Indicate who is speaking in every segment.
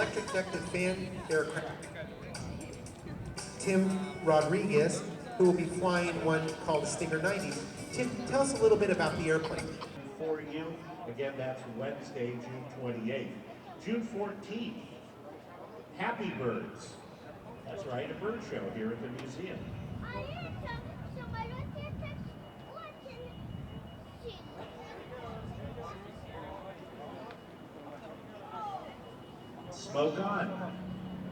Speaker 1: electric ducted fan aircraft. Tim Rodriguez, who will be flying one called Stinger 90. Tim, tell us a little bit about the airplane.
Speaker 2: For you, again, that's Wednesday, June 28th. June 14th, Happy Birds. That's right, a bird show here at the museum. Smoke on.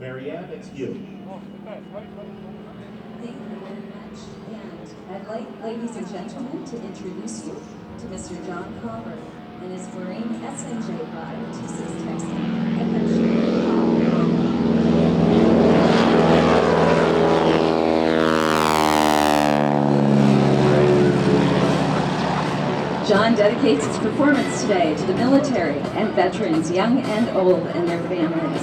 Speaker 2: Marianne, it's you.
Speaker 3: Thank you very much. And I'd like, ladies and gentlemen, to introduce you to Mr. John Collver and his Marine SNJ 5 T-6 Texan. John dedicates his performance today to the military and veterans, young and old, and their families.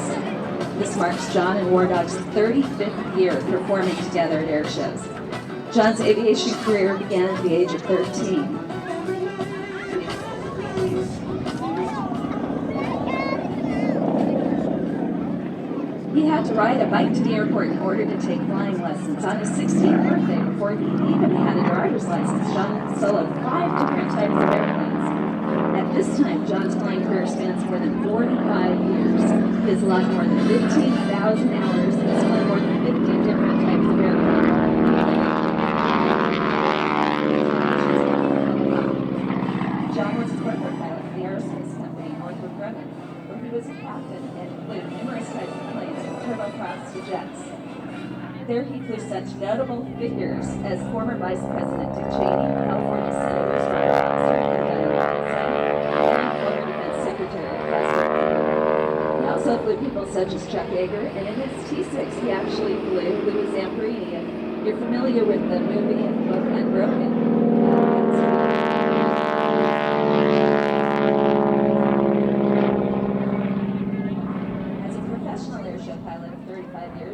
Speaker 3: This marks John and War Dog's 35th year performing together at air shows. John's aviation career began at the age of 13. He had to ride a bike to the airport in order to take flying lessons. On his 16th birthday, before he even had a driver's license, John soloed 5 different types of airplanes. At this time, John's flying career spans more than 45 years. He has logged more than 15,000 hours and has flown more than 50 different types of aircraft. John was a corporate pilot for the aerospace company Northrop Grumman, where he was a captain and flew numerous types of planes from turboprops to jets. There he flew such notable figures as former Vice President Dick Cheney, California Senators Robert Baxter and Dianne Feinstein, and former Defense Secretary President. He also flew people such as Chuck Yeager, and in his T-6 he actually flew Louis Zamperini. And you're familiar with the movie and book Unbroken.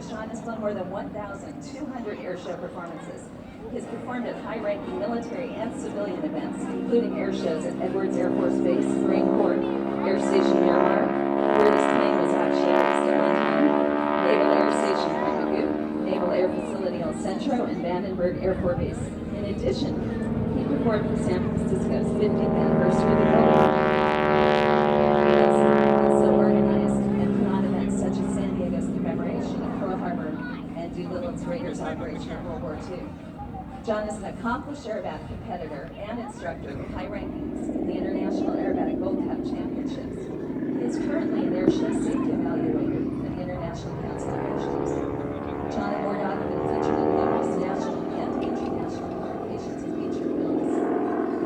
Speaker 3: John has flown more than 1,200 airshow performances. He has performed at high-ranking military and civilian events, including air shows at Edwards Air Force Base, Marine Corps Air Station Miramar, where this plane was actually based at one time, Naval Air Station Point Mugu, Naval Air Facility El Centro, and Vandenberg Air Force Base. In addition, he performed for San Francisco's 50th anniversary of the Doolittle's Raiders operation in World War II. John is an accomplished aerobatic competitor and instructor with high rankings in the International Aerobatic Gold Cup Championships. He is currently an airshow safety evaluator for the International Council of Airshows. John and War Dog have been featured in numerous national and international publications and feature films.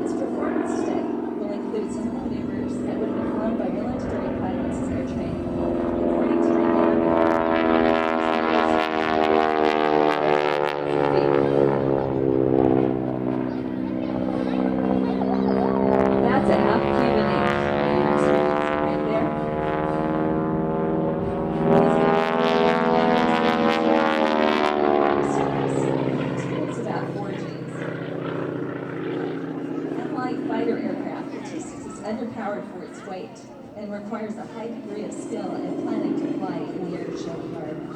Speaker 3: His performance today will include some maneuvers that would have been flown by military pilots as air training. According to the that's a half Cuban right there. It's about 4 Gs. Unlike fighter aircraft, the T-6 is underpowered for its weight and requires a high degree of skill and planning to fly in the air show environment.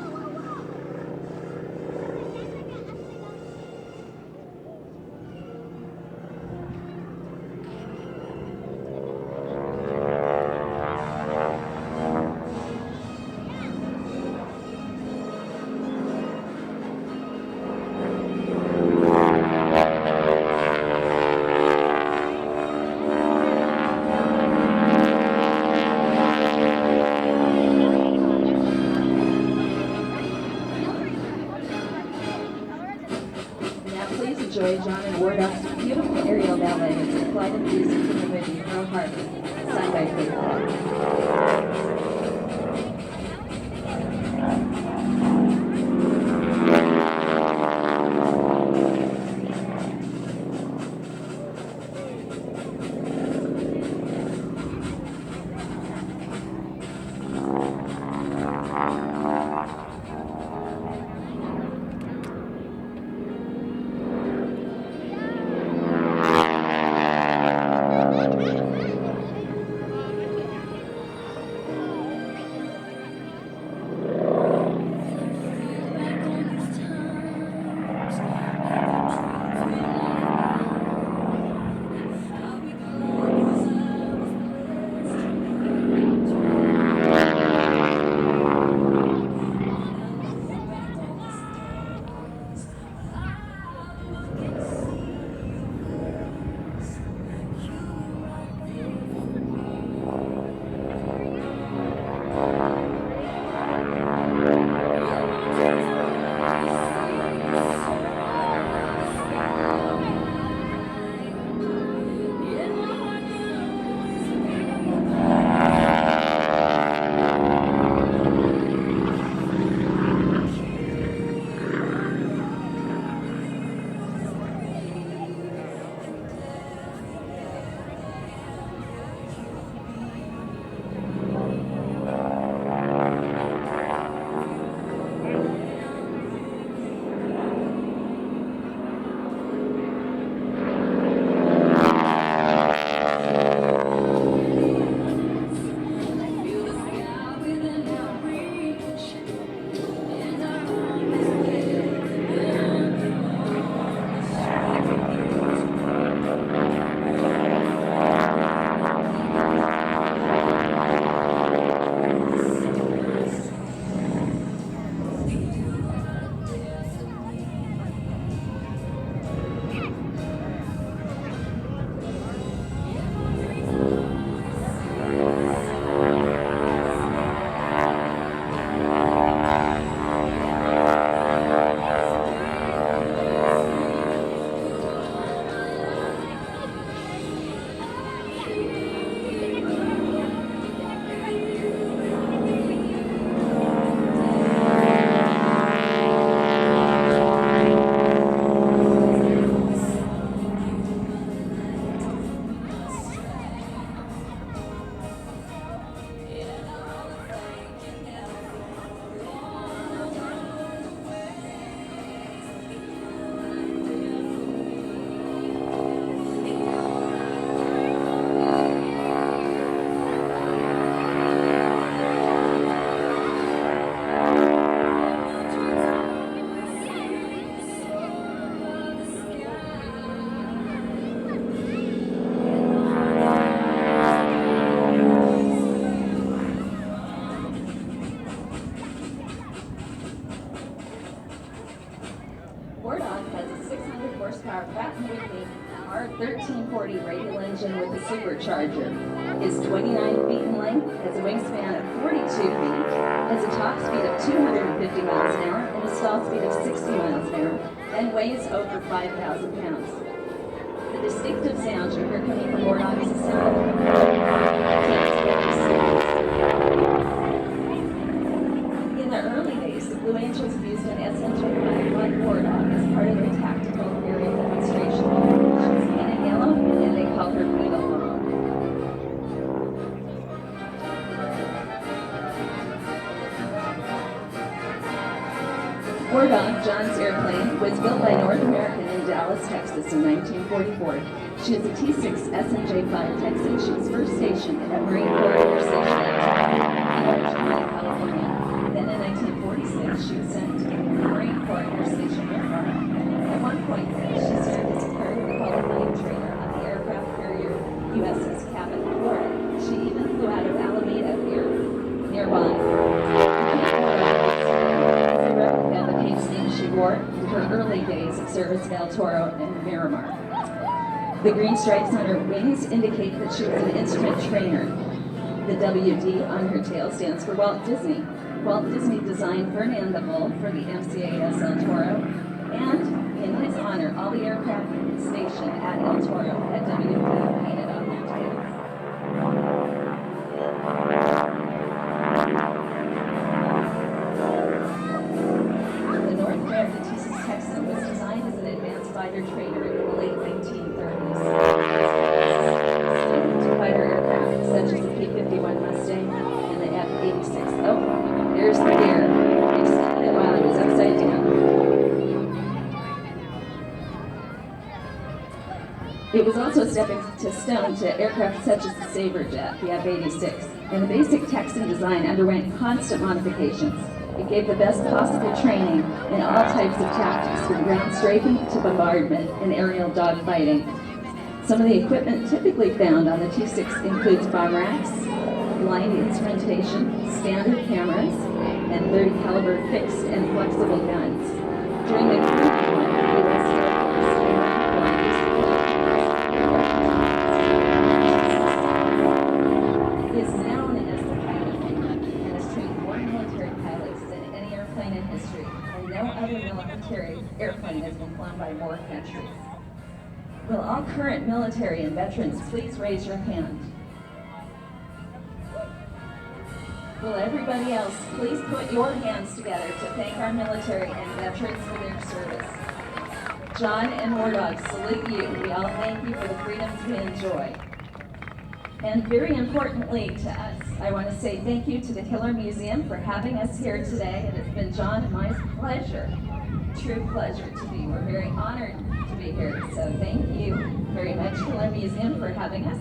Speaker 3: Enjoy John and War Dog's beautiful aerial ballet as they fly the music from the movie Pearl Harbor, signed by Faith. horsepower Pratt & Whitney R1340 radial engine with a supercharger. Is 29 feet in length, has a wingspan of 42 feet, has a top speed of 250 miles an hour, and a stall speed of 60 miles an hour, and weighs over 5,000 pounds. The distinctive sound you hear coming from Wardog is the sound of In the early days, the Blue Angels used an SNJ-5 like Wardog as part of their tactical aerial demonstration. She's painted yellow, and they call her Beetle Mom. Wardog, John's airplane, was built by North American in Dallas, Texas in 1944. She is a T-6 SNJ-5 Texan. She was first stationed at Marine Corps Air Station in California. Then in 1946, she was sent to Marine Corps Air Station Miramar. At one point, she served as a carrier qualifying trainer on the aircraft carrier USS Cabot, Florida. She even flew out of Alameda nearby. The paint scheme she wore in her early days of service of El Toro and Miramar. The green stripes on her wings indicate that she was an instrument trainer. The WD on her tail stands for Walt Disney. Walt Disney designed Fernand the Bull for the MCAS El Toro, and in his honor, all the aircraft stationed at El Toro had WD painted on their tails. The T-6 Texan was designed as an advanced fighter trainer in the late 1930s. Fighter aircraft such as the P-51 Mustang and the F-86. Oh, there's the deer. They spotted it while it was upside down. It was also a stepping stone to aircraft such as the Sabre jet, the F-86, and the basic Texan design underwent constant modifications. It gave the best possible training in all types of tactics, from ground strafing to bombardment and aerial dogfighting. Some of the equipment typically found on the T-6 includes bomb racks, blind instrumentation, standard cameras, and 30 caliber fixed and flexible guns. During the Korean War, it was is known as the pilot and has trained more military pilots than any airplane in history, and no other military airplane has been flown by more countries. Will all current military and veterans please raise your hand? Will everybody else please put your hands together to thank our military and veterans for their service? John and Wardog, salute you. We all thank you for the freedoms we enjoy. And very importantly to us, I want to say thank you to the Hiller Museum for having us here today. And it's been John and my pleasure, true pleasure to be. We're very honored to be here. So thank you very much, Hiller Museum, for having us.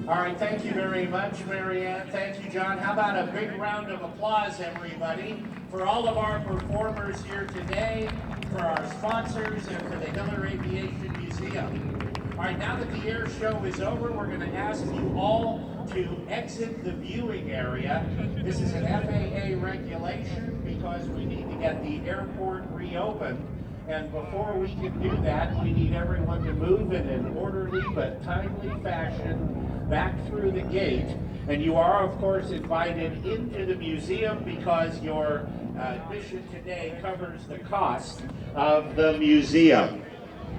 Speaker 2: All right, thank you very much, Marianne. Thank you, John. How about a big round of applause, everybody, for all of our performers here today, for our sponsors, and for the Hiller Aviation Museum. All right, now that the air show is over, we're going to ask you all to exit the viewing area. This is an FAA regulation because we need to get the airport reopened. And before we can do that, we need everyone to move in an orderly but timely fashion back through the gate. And you are, of course, invited into the museum because your admission today covers the cost of the museum.